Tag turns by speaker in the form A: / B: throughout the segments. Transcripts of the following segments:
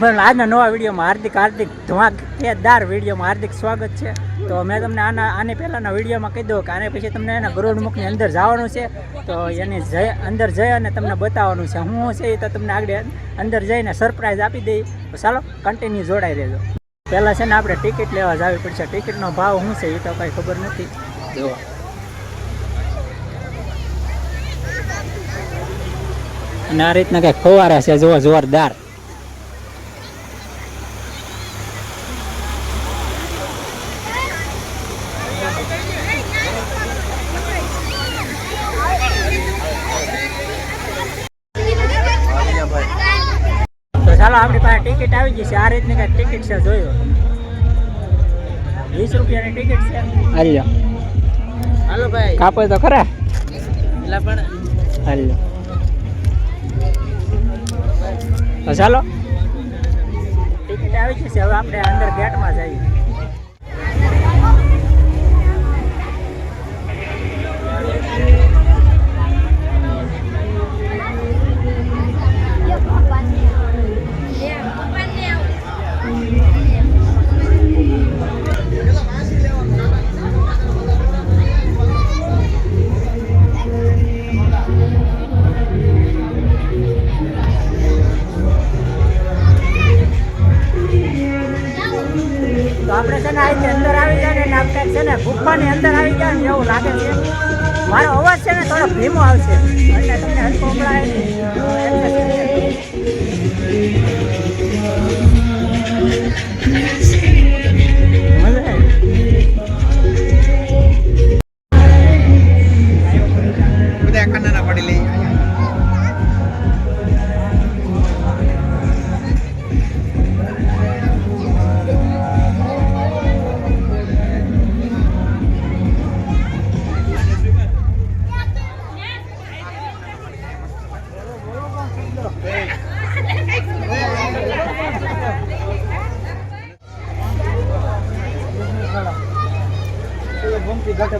A: ભાઈ આજના નવા વિડીયોમાં હાર્દિક ધમાકેદાર વિડીયોમાં હાર્દિક સ્વાગત છે. તો મેં તમને આની પહેલાંના વિડીયોમાં કહી દઉં કે આને પછી તમને એના ગરુડમુખની અંદર જવાનું છે. તો એની અંદર જઈ અને તમને બતાવવાનું છે હું છે એ તો તમને આગળ અંદર જઈને સરપ્રાઈઝ આપી દઈ. તો ચાલો કન્ટિન્યુ જોડાઈ રહેજો. પહેલાં છે ને આપણે ટિકિટ લેવા જવી પડશે. ટિકિટનો ભાવ શું છે એ તો કાંઈ ખબર નથી. જોવા અને આ રીતના કંઈક ફવારા છે જોવા જોરદાર. ચાલો આપણી પાસે ટિકિટ આવી ગઈ છે. આ રીતની કઈ ટિકિટ છે જોયો 20 રૂપિયાની ટિકિટ છે. હાલ્યો હાલો ભાઈ કાપો તો ખરા એટલે પણ હાલ્યો. તો ચાલો ટિકિટ આવી ગઈ છે. હવે આપણે અંદર ગેટમાં જઈએ. આપણે છે ને અહીંથી અંદર આવી જાય ને આપણે છે ને ગુફાની અંદર આવી જાય ને એવું લાગે છે. મારો અવાજ છે ને થોડો ધીમો આવશે એટલે તમને હલકો સંભળાય
B: બધા કન્નાના પડી લઈ.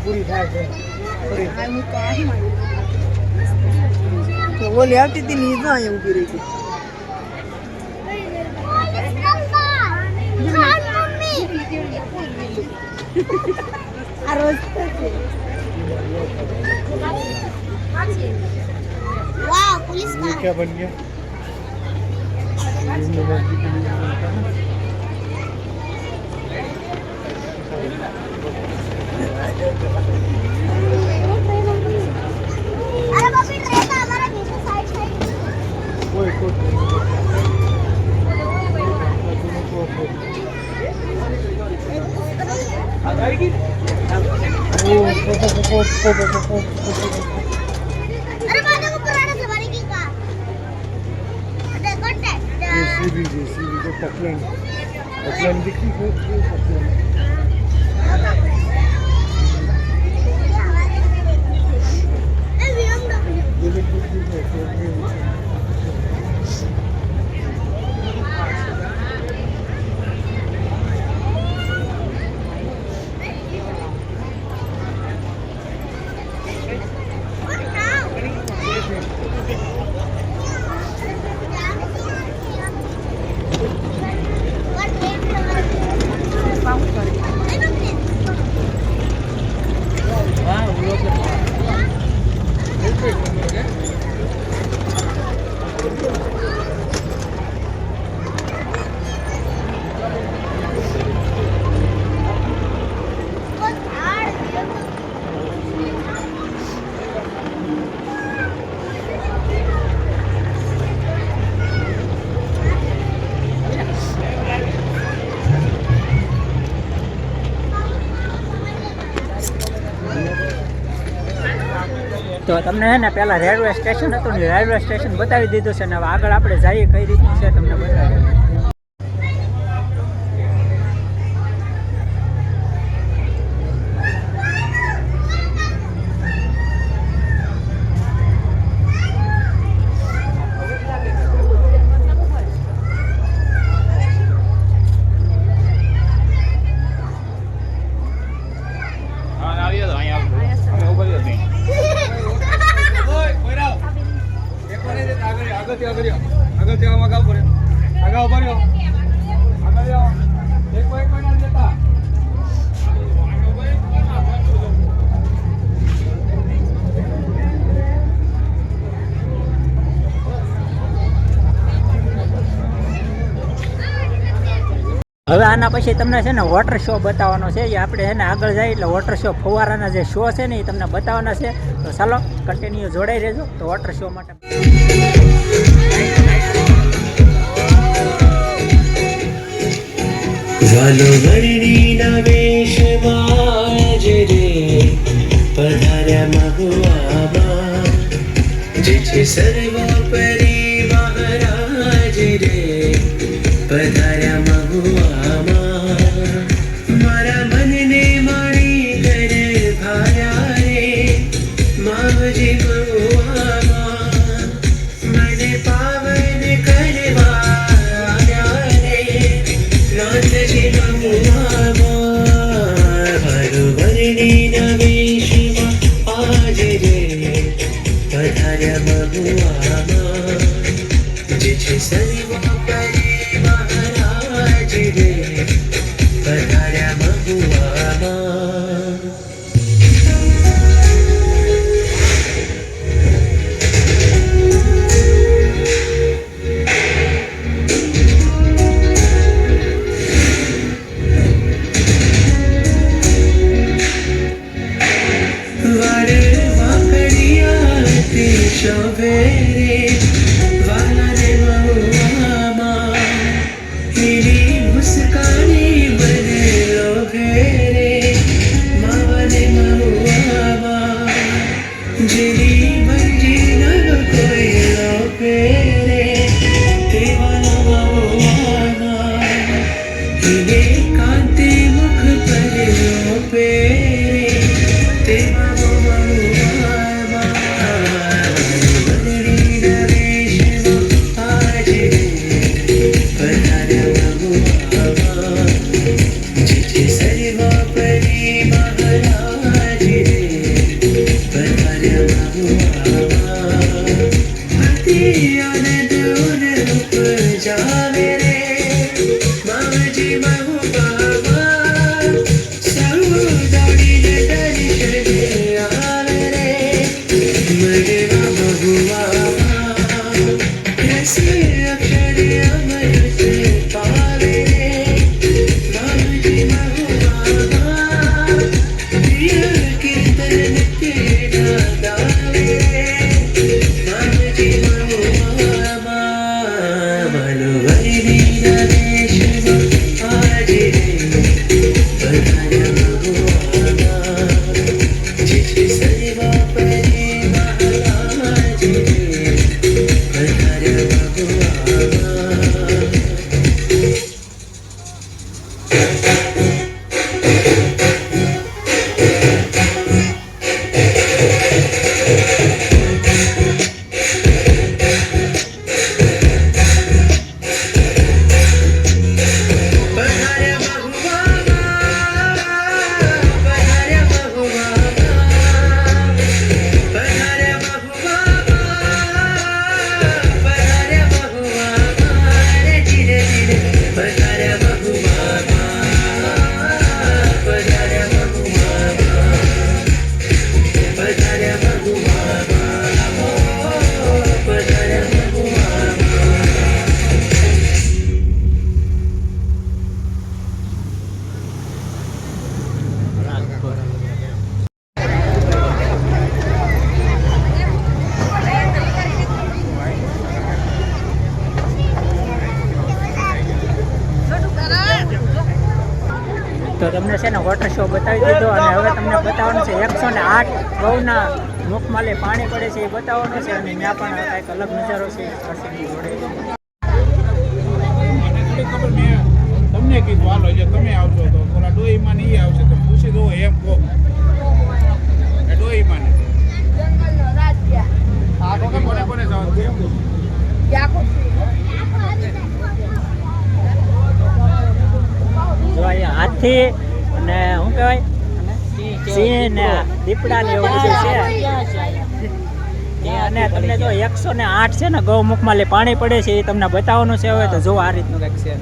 B: પૂરી થાય છે ઓલી આવતી હતી ની ના અહીંયા ઊભી રહી ગઈ.
C: આ રોજ વાહ पुलिस का
B: क्या बन गया.
C: अरे बाबी ट्रेन का हमारा पीछे साइड साइड
B: कोई
C: अरे बाबा वो पुराना सवारी की कार अरे कॉन्टैक्ट
B: सीबी को पकड़न दिखी को पकड़न.
A: તો તમને છે ને પહેલાં રેલવે સ્ટેશન હતું ને રેલવે સ્ટેશન બતાવી દીધું છે ને હવે આગળ આપણે જઈએ કઈ રીતનું છે તમને બતાવી.
B: આગળ ત્યાં મગાવ પડે. આગળ ભર્યો આગળ જાઓ એક ના જતા
A: હવે આના પછી તમને છે ને વોટર શો બતાવવાનો છે એ આપણે છે ને આગળ જાય એટલે વોટર શો ફુવારાના જે શો છે ને એ તમને બતાવવાના છે તો ચાલો કન્ટિન્યુ જોડાઈ રહેજો તો વોટર શો માટે
D: વાલો વર્ણીના વેશમાં જ રે પધાર્યા મહુવામાં જે છે સર્વોપરી મહારાજ રે પધાર્યા મહુવામાં મારા મનને માણી કર ભાર્યા રે માવજી મહુવામાં મને પાવન કરવા નાથજી મહુવામાં મારો વર્ણીના વેશમાં આજ રે પધાર્યા મહુવામાં જે છે સર્વોપરી મહારાજ રે પધાર્યા મહુવામાં શોભે રે વાલાને મહુવામાં એની મુસ્કાની મને લોભે રે માવાને મહુવામાં જેની મરજી ન કોઈ લોભે રે તેવાના મહુવામાં એને કાંતિ મુખ પર લોભે રે તેવા
A: તો તમને છે ને વોટર શો બતાવી દીધો અને હવે તમને બતાવવાનું છે 108 ગૌના મુખમાંથી પાણી પડે છે એ બતાવવાનું છે અને ત્યાં પણ કંઈક અલગ નજારો છે હર્ષિતની જોડે
B: તમને કીધું હાલો જે તમે આવશો તો પેલા ડોહીમાં નહીં આવશે તો પૂછી દો એમ કહો એ ડોહીમાં આ કોને કોને જવાનું છે
A: જો અહીંયા હાથી અને શું કહેવાય સિંહ ને દીપડા ને એવું બધું છે અને તમને જો 108 છે ને ગૌમુખમાં પાણી પડે છે એ તમને બતાવવાનું છે. હવે તો જો આ રીતનું કંઈક છે.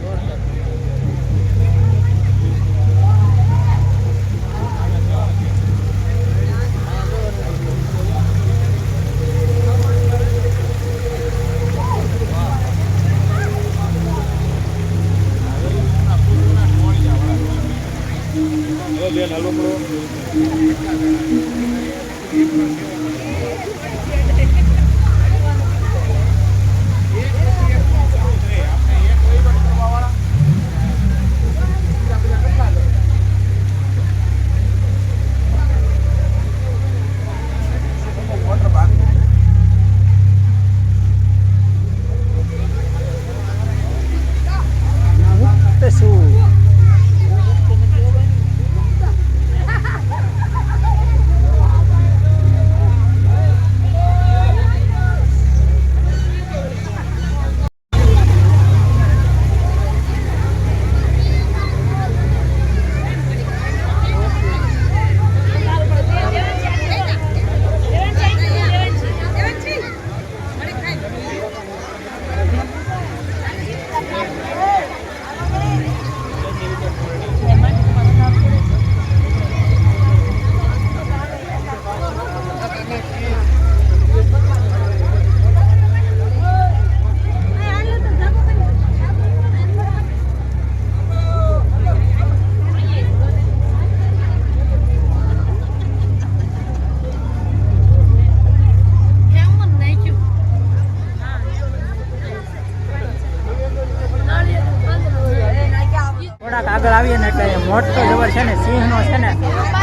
A: થોડાક આગળ આવીએ ને એટલે મોટો જબર છે ને સિંહનો છે ને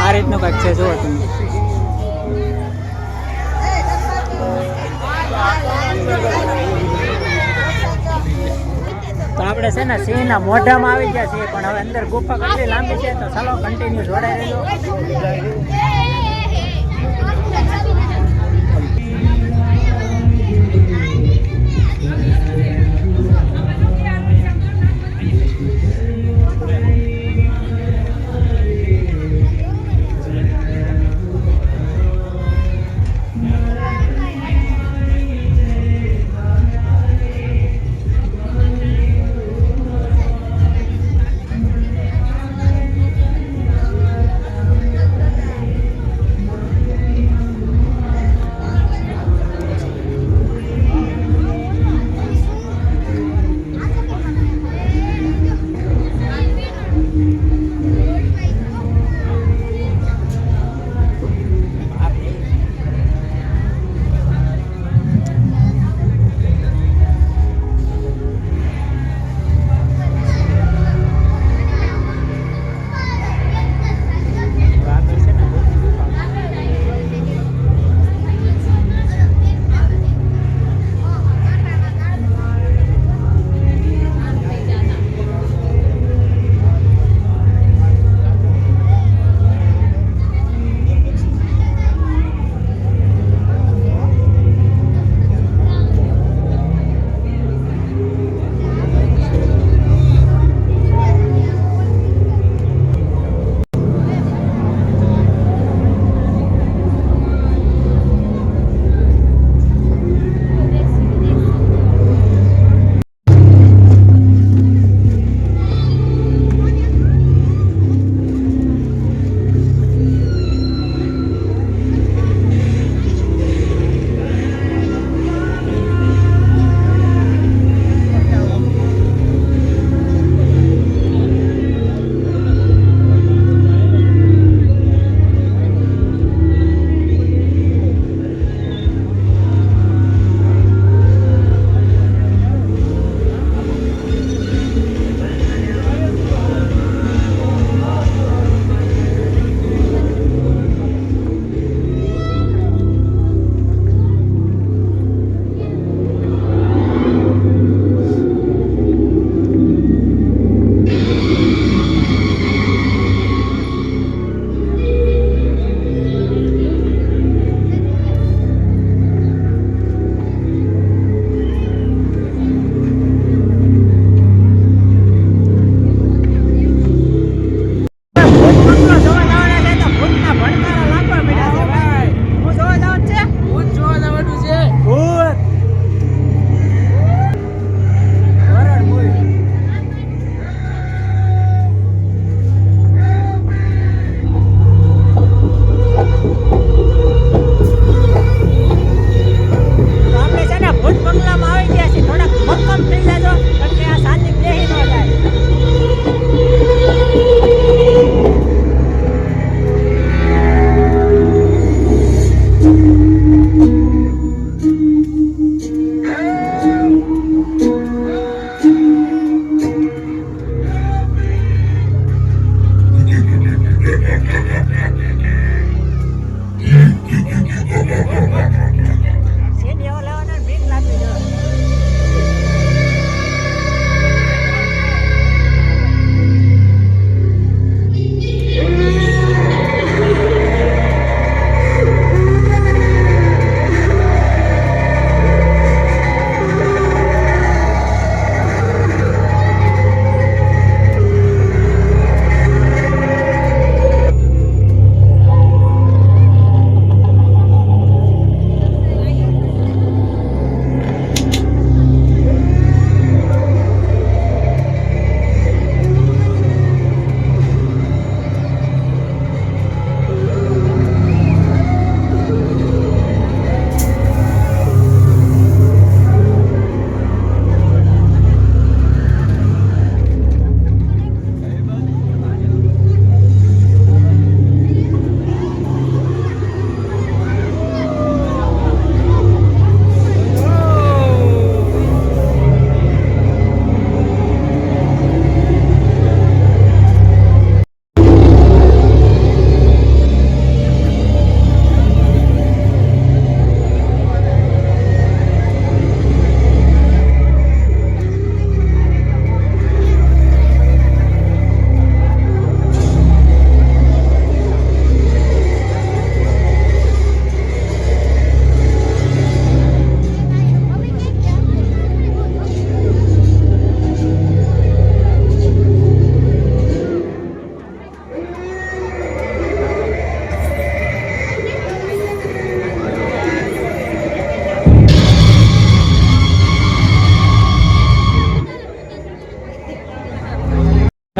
A: આ રીતનું કંઈક છે. જુઓ તમે તો આપણે છે ને સિંહના મોઢામાં આવી ગયા છીએ, પણ હવે અંદર ગુફા કેટલી લાંબી છે તો ચાલો કન્ટિન્યુ જોડાઈ રહેજો.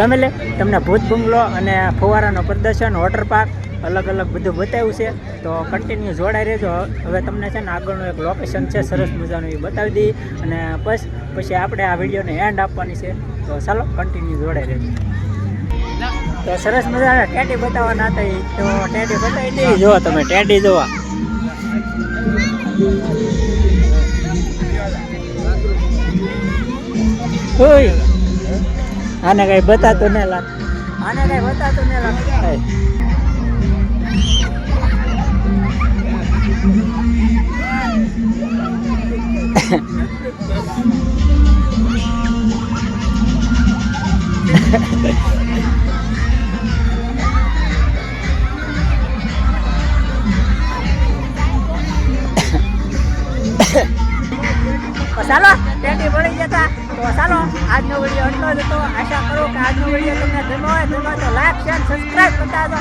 A: ફેમિલી તમને ભૂત બંગલો અને ફુવારાનો પ્રદર્શન વોટર પાર્ક અલગ અલગ બધું બતાવ્યું છે. તો કન્ટિન્યુ જોડાઈ રહેજો. હવે તમને છે ને આગળનું એક લોકેશન છે સરસ મજાનું, એ બતાવી દઈએ અને પછી આપણે આ વિડીયોને એન્ડ આપવાની છે. તો ચાલો કન્ટિન્યુ જોડાઈ રહેજો. તો સરસ મજાના ટેડી બતાવવાના હતા, તો ટેડી બતાવી દઈએ. જુઓ તમે ટેડી જોવા. ઓય આને કઈ બતાતું ને લાગ, આને કઈ બતાતું ને લાગ. ચાલો ટેડી પડી જતા. તો ચાલો આજનો વિડીયો એટલો જ હતો. આશા કરું કે આજનો વિડીયો તમને ગમ્યો હોય તો લાઈક શેર સબસ્ક્રાઈબ કરતા દો.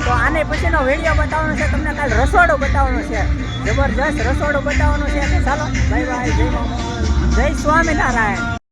A: તો આને પછીનો વિડીયો બતાવવાનો છે તમને, કાલ રસોડું બતાવવાનું છે, જબરજસ્ત રસોડું બતાવવાનું છે. તો ચાલો બાય બાય, જય સ્વામિનારાયણ.